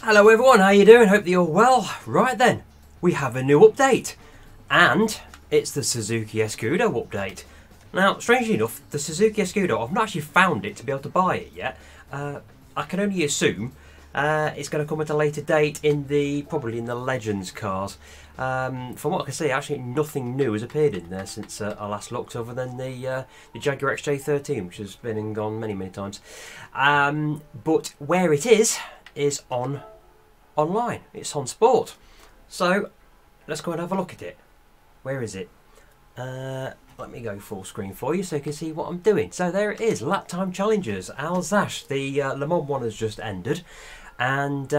Hello everyone, how you doing? Hope that you're well. Right then, we have a new update, and it's the Suzuki Escudo update. Now, strangely enough, the Suzuki Escudo, I've not actually found it to be able to buy it yet. I can only assume it's going to come at a later date probably in the Legends cars. From what I can see, actually nothing new has appeared in there since I last looked, other than the Jaguar XJ13, which has been and gone many times. But where it is online. It's on Sport. So let's go and have a look at it. Where is it? Let me go full screen for you so you can see what I'm doing. So there it is, lap time challenges. Alsace, the Le Mans one has just ended, and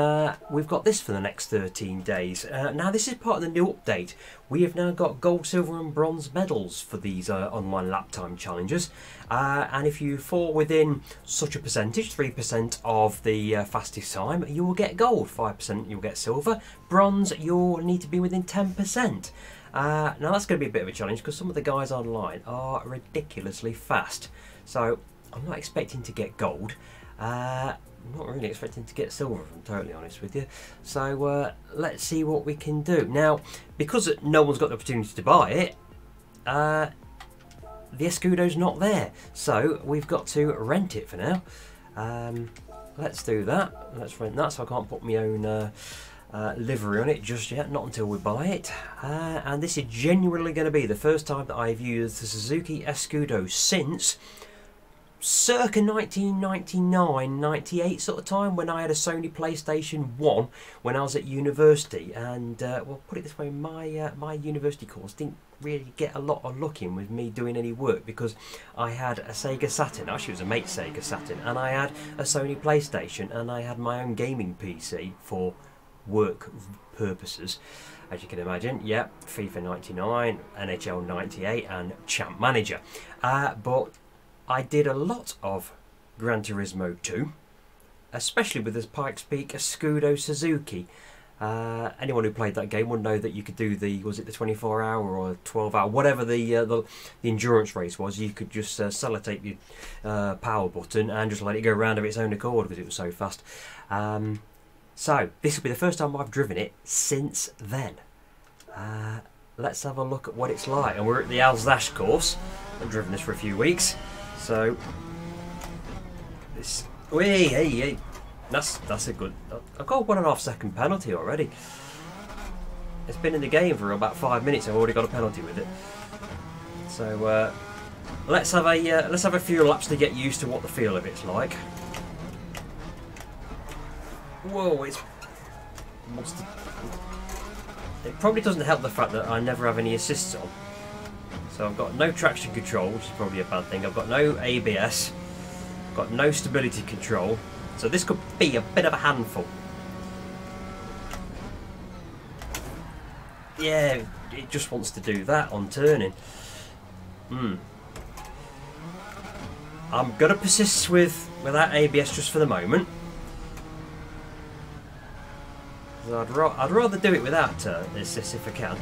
we've got this for the next 13 days. Now this is part of the new update. We have now got gold, silver and bronze medals for these online lap time challenges, and if you fall within such a percentage, 3% of the fastest time, you will get gold, 5% you'll get silver, bronze you'll need to be within 10%. Now that's going to be a bit of a challenge because some of the guys online are ridiculously fast, so I'm not expecting to get gold. I'm not really expecting to get silver, if I'm totally honest with you. So let's see what we can do. Now, because no one's got the opportunity to buy it, the Escudo's not there, so we've got to rent it for now. Let's do that. Let's rent that, so I can't put my own livery on it just yet, not until we buy it. And this is genuinely going to be the first time that I've used the Suzuki Escudo since circa 1999-98 sort of time, when I had a Sony PlayStation 1 when I was at university. And well, put it this way, my university course didn't really get a lot of luck in with me doing any work, because I had a Sega Saturn, actually it was a mate's Sega Saturn, and I had a Sony PlayStation, and I had my own gaming PC for work purposes, as you can imagine. Yep, FIFA 99, NHL 98 and Champ Manager. But I did a lot of Gran Turismo 2, especially with this Pikes Peak Escudo Suzuki. Anyone who played that game would know that you could do was it the 24-hour or 12-hour, whatever the endurance race was. You could just sellotape your power button and just let it go around of its own accord because it was so fast. So this will be the first time I've driven it since then. Let's have a look at what it's like. And we're at the Alsace course. I've driven this for a few weeks, so this. Hey, that's a good. I've got a 1.5 second penalty already. It's been in the game for about 5 minutes. I've already got a penalty with it. So let's have a few laps to get used to what the feel of it's like. Whoa, it probably doesn't help the fact that I never have any assists on. So I've got no traction control, which is probably a bad thing. I've got no ABS, got no stability control, so this could be a bit of a handful. Yeah, it just wants to do that on turning. I'm going to persist without ABS just for the moment. I'd rather do it without assist if I can.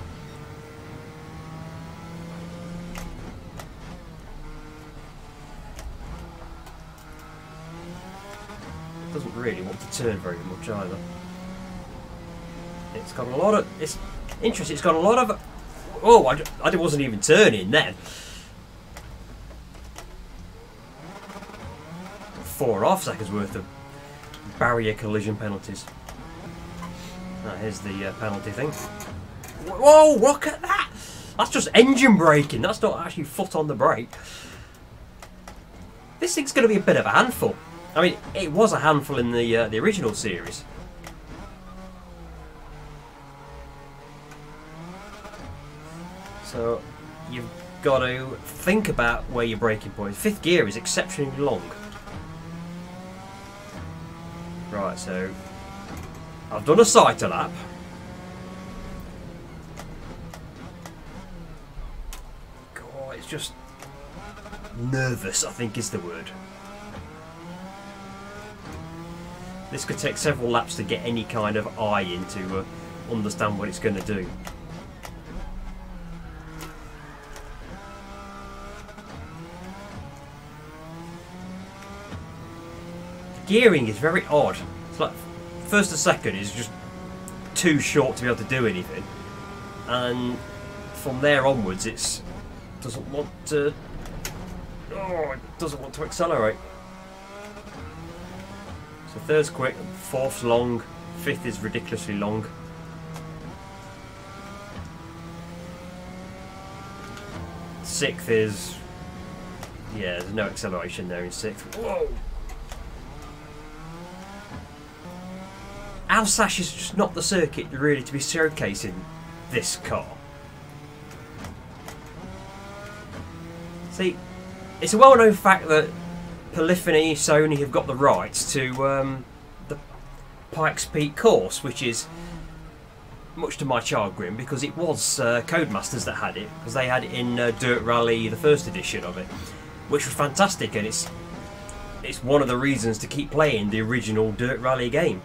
It doesn't really want to turn very much either. It's got a lot of. It's interesting. It's got a lot of. Oh, I wasn't even turning then. 4.5 seconds worth of barrier collision penalties. Here's the penalty thing. Whoa, look at that! That's just engine braking. That's not actually foot on the brake. This thing's going to be a bit of a handful. I mean, it was a handful in the original series. So you've got to think about where your braking point is. Fifth gear is exceptionally long. Right, so I've done a sighter lap. God, it's just nervous, I think is the word. This could take several laps to get any kind of eye in to understand what it's going to do. The gearing is very odd. It's like first and second is just too short to be able to do anything, and from there onwards it doesn't want to accelerate. So third's quick, fourth's long, fifth is ridiculously long. Sixth is, yeah, there's no acceleration there in sixth. Whoa! Alsace is just not the circuit really to be showcasing this car. See, it's a well-known fact that Polyphony, Sony have got the rights to the Pikes Peak course, which is much to my chagrin because it was Codemasters that had it, because they had it in Dirt Rally, the first edition of it, which was fantastic, and it's one of the reasons to keep playing the original Dirt Rally game,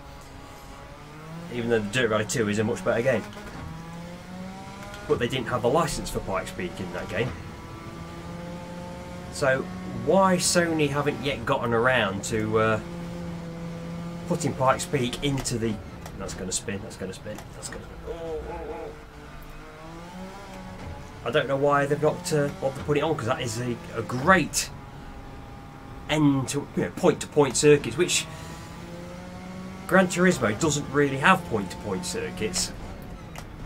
even though the Dirt Rally 2 is a much better game. But they didn't have the license for Pikes Peak in that game. So why Sony haven't yet gotten around to putting Pikes Peak into the... That's going to spin, that's going to spin, that's going to spin. I don't know why they've not bothered to put it on, because that is a great end to, point-to-point circuits, which Gran Turismo doesn't really have point-to-point circuits.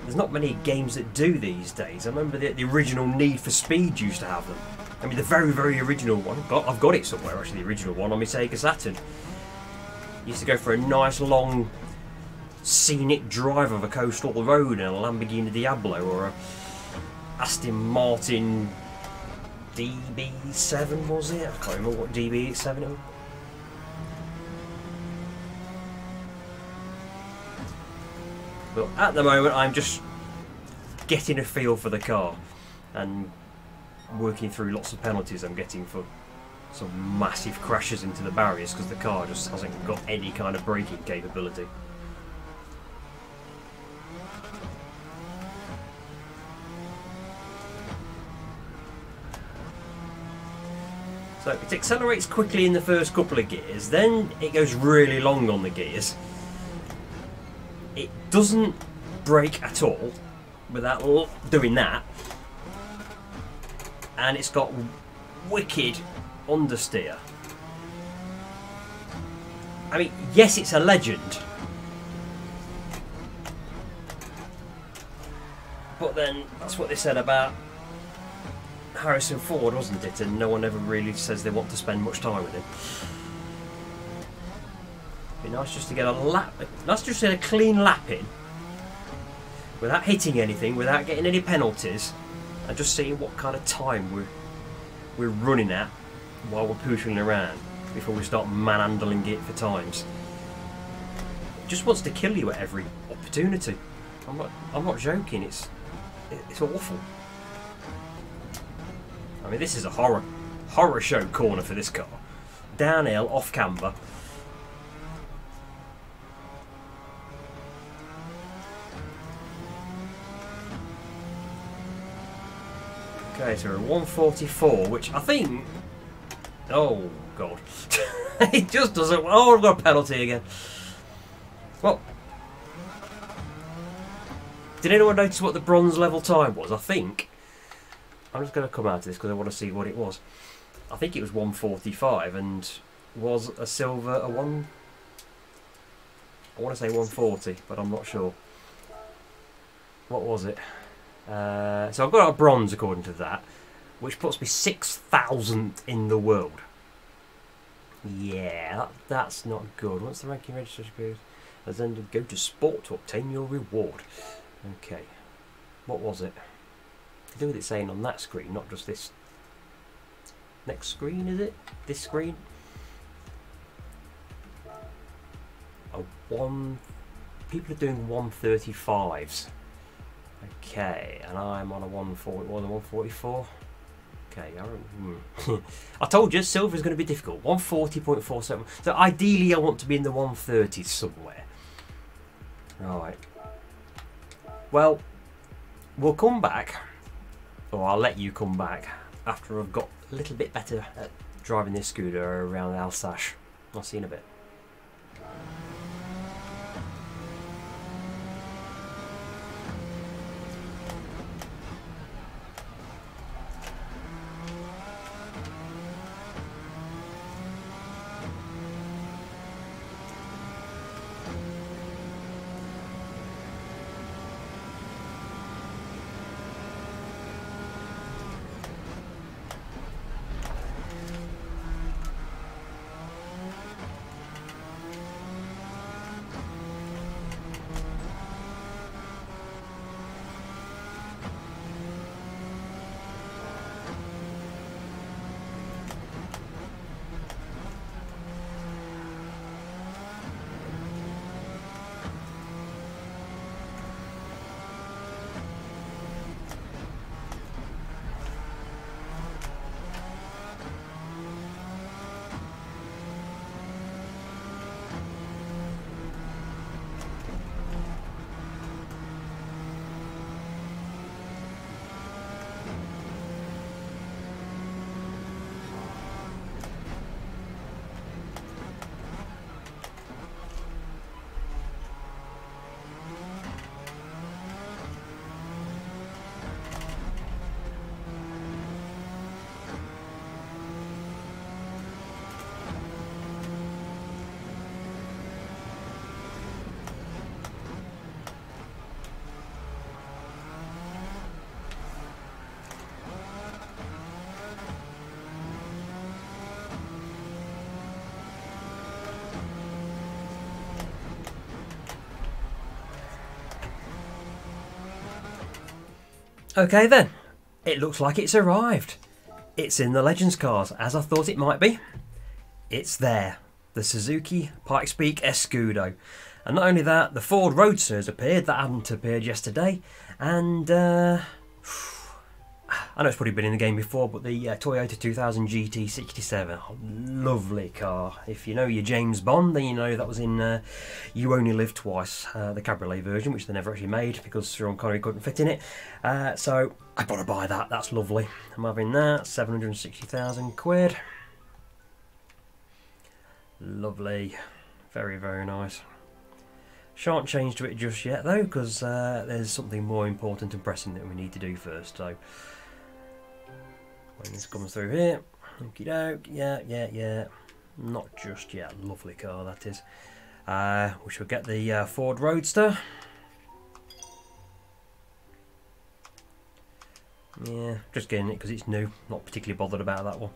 There's not many games that do these days. I remember the original Need for Speed used to have them. I mean, the very, very original one. I've got it somewhere, actually, the original one on my Sega Saturn. Used to go for a nice, long, scenic drive of a coastal road in a Lamborghini Diablo or a Aston Martin DB7, was it? I can't remember what DB7 it was. But at the moment, I'm just getting a feel for the car and working through lots of penalties I'm getting for some massive crashes into the barriers because the car just hasn't got any kind of braking capability. So it accelerates quickly in the first couple of gears, then it goes really long on the gears. It doesn't brake at all without doing that, and it's got wicked understeer. I mean, yes, it's a legend, but then that's what they said about Harrison Ford, wasn't it? And no one ever really says they want to spend much time with him. Be nice just to get a lap, nice just to get a clean lap in, without hitting anything, without getting any penalties, and just seeing what kind of time we're running at while we're pushing around before we start manhandling it for times. It just wants to kill you at every opportunity. I'm not joking. It's awful. I mean, this is a horror show corner for this car. Downhill, off camber. Okay, so we're at 144, which I think... Oh, God. It just doesn't... Oh, I've got a penalty again. Well... Did anyone notice what the bronze level time was? I think... I'm just going to come out of this because I want to see what it was. I think it was 145 and was a silver a one... I want to say 140, but I'm not sure. What was it? So I've got a bronze according to that, which puts me 6,000th in the world. Yeah, that's not good. Once the ranking registration goes, then go to sport to obtain your reward. Okay, what was it? To do with it saying on that screen, not just this next screen, is it? This screen? People are doing 135s. Okay, and I'm on a 140, more than 144. Okay, I told you silver is going to be difficult. 140.47. So ideally, I want to be in the 130s somewhere. Right. Well, we'll come back, or I'll let you come back after I've got a little bit better at driving this scooter around Alsace. I'll see you in a bit. Okay then, it looks like it's arrived. It's in the Legends cars, as I thought it might be. It's there, the Suzuki Pikes Escudo. And not only that, the Ford Roadster has appeared, that hadn't appeared yesterday. And I know it's probably been in the game before, but the Toyota 2000 GT67, lovely car. If you know your James Bond, then you know that was in You Only Live Twice, the cabriolet version, which they never actually made because Sean Connery couldn't fit in it. So I've got to buy that, that's lovely. I'm having that, 760,000 quid. Lovely, very, very nice. Shan't change to it just yet though, because there's something more important and pressing that we need to do first. So when this comes through here, okie doke, yeah, not just yet. Lovely car that is. We shall get the Ford Roadster. Yeah, just getting it because it's new. Not particularly bothered about that one.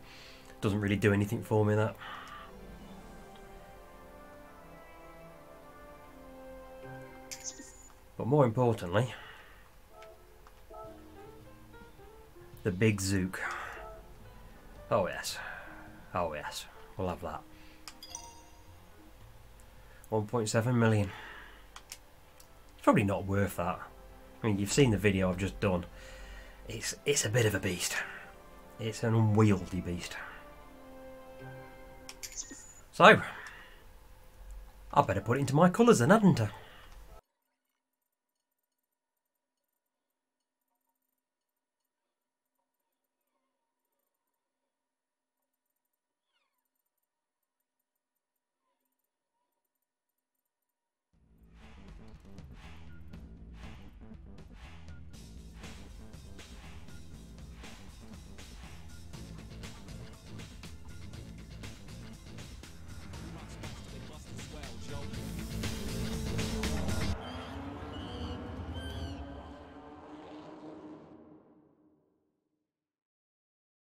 Doesn't really do anything for me, that. But more importantly, the big Zook. Oh yes, we'll have that. 1.7 million. It's probably not worth that. I mean, you've seen the video I've just done. It's a bit of a beast. It's an unwieldy beast. So, I better put it into my colours then, hadn't I?